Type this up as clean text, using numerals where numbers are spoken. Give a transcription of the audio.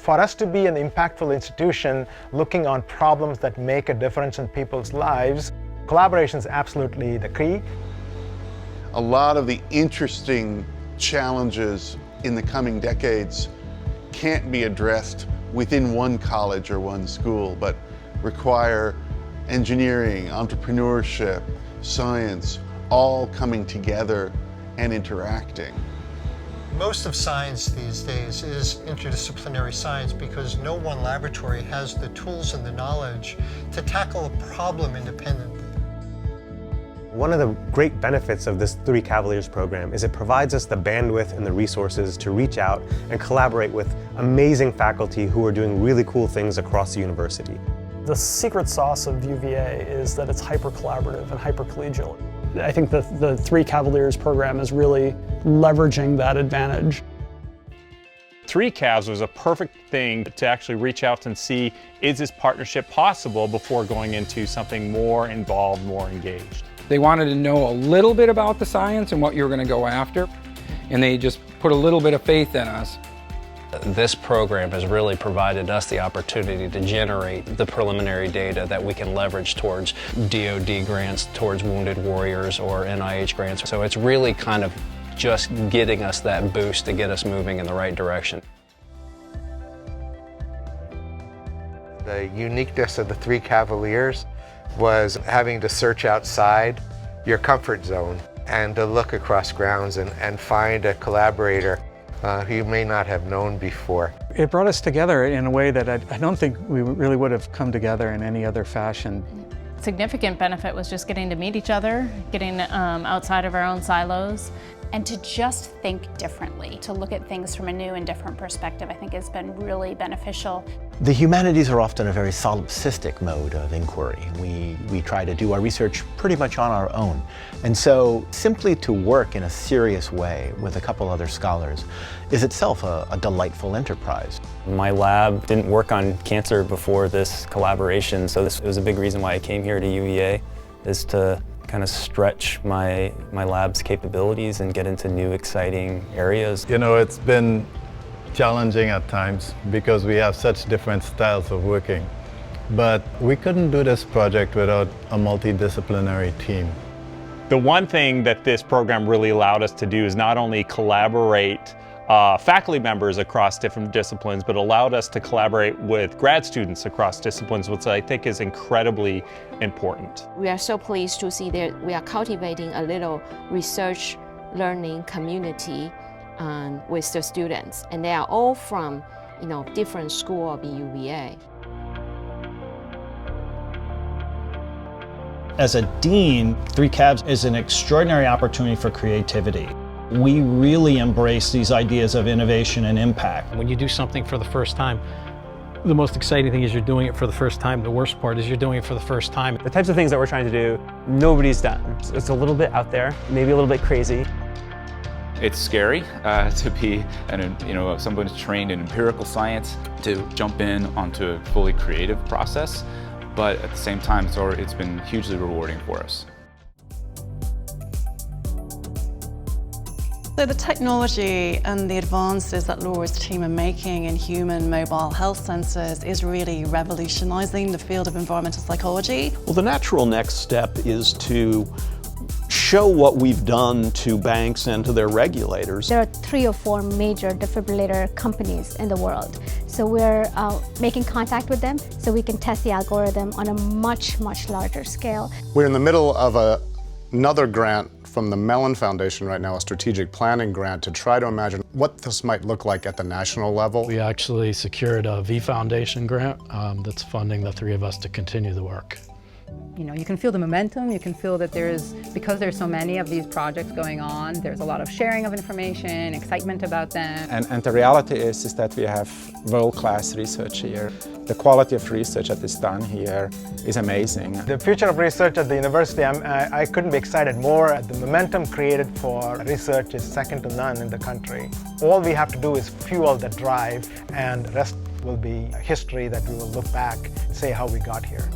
For us to be an impactful institution looking on problems that make a difference in people's lives, collaboration is absolutely the key. A lot of the interesting challenges in the coming decades can't be addressed within one college or one school, but require engineering, entrepreneurship, science, all coming together and interacting. Most of science these days is interdisciplinary science because no one laboratory has the tools and the knowledge to tackle a problem independently. One of the great benefits of this 3Cavaliers program is it provides us the bandwidth and the resources to reach out and collaborate with amazing faculty who are doing really cool things across the university. The secret sauce of UVA is that it's hyper-collaborative and hyper-collegial. I think the 3Cavaliers program is really leveraging that advantage. 3Cavs was a perfect thing to actually reach out and see, is this partnership possible before going into something more involved, more engaged. They wanted to know a little bit about the science and what you were going to go after, and they just put a little bit of faith in us. This program has really provided us the opportunity to generate the preliminary data that we can leverage towards DoD grants, towards Wounded Warriors or NIH grants. So it's really kind of just getting us that boost to get us moving in the right direction. The uniqueness of the 3Cavaliers was having to search outside your comfort zone and to look across grounds and find a collaborator who you may not have known before. It brought us together in a way that I don't think we really would have come together in any other fashion. Significant benefit was just getting to meet each other, getting outside of our own silos. And to just think differently, to look at things from a new and different perspective, I think has been really beneficial. The humanities are often a very solipsistic mode of inquiry. We try to do our research pretty much on our own. And so simply to work in a serious way with a couple other scholars is itself a delightful enterprise. My lab didn't work on cancer before this collaboration, so this was a big reason why I came here to UVA, is to kind of stretch my lab's capabilities and get into new exciting areas. You know, it's been challenging at times because we have such different styles of working. But we couldn't do this project without a multidisciplinary team. The one thing that this program really allowed us to do is not only collaborate faculty members across different disciplines, but allowed us to collaborate with grad students across disciplines, which I think is incredibly important. We are so pleased to see that we are cultivating a little research learning community with the students, and they are all from different schools of UVA. As a dean, 3Cavs is an extraordinary opportunity for creativity. We really embrace these ideas of innovation and impact. When you do something for the first time, the most exciting thing is you're doing it for the first time. The worst part is you're doing it for the first time. The types of things that we're trying to do, nobody's done. It's a little bit out there, maybe a little bit crazy. It's scary to be someone who's trained in empirical science to jump in onto a fully creative process, but at the same time, it's been hugely rewarding for us. So the technology and the advances that Laura's team are making in human mobile health sensors is really revolutionizing the field of environmental psychology. Well, the natural next step is to show what we've done to banks and to their regulators. There are 3 or 4 major defibrillator companies in the world. So we're making contact with them so we can test the algorithm on a much, much larger scale. We're in the middle of another grant from the Mellon Foundation right now, a strategic planning grant to try to imagine what this might look like at the national level. We actually secured a V Foundation grant that's funding the 3 of us to continue the work. You can feel the momentum, you can feel that because there's so many of these projects going on, there's a lot of sharing of information, excitement about them. And the reality is that we have world-class research here. The quality of research that is done here is amazing. The future of research at the university, I couldn't be excited more. The momentum created for research is second to none in the country. All we have to do is fuel the drive, and the rest will be history that we will look back and say how we got here.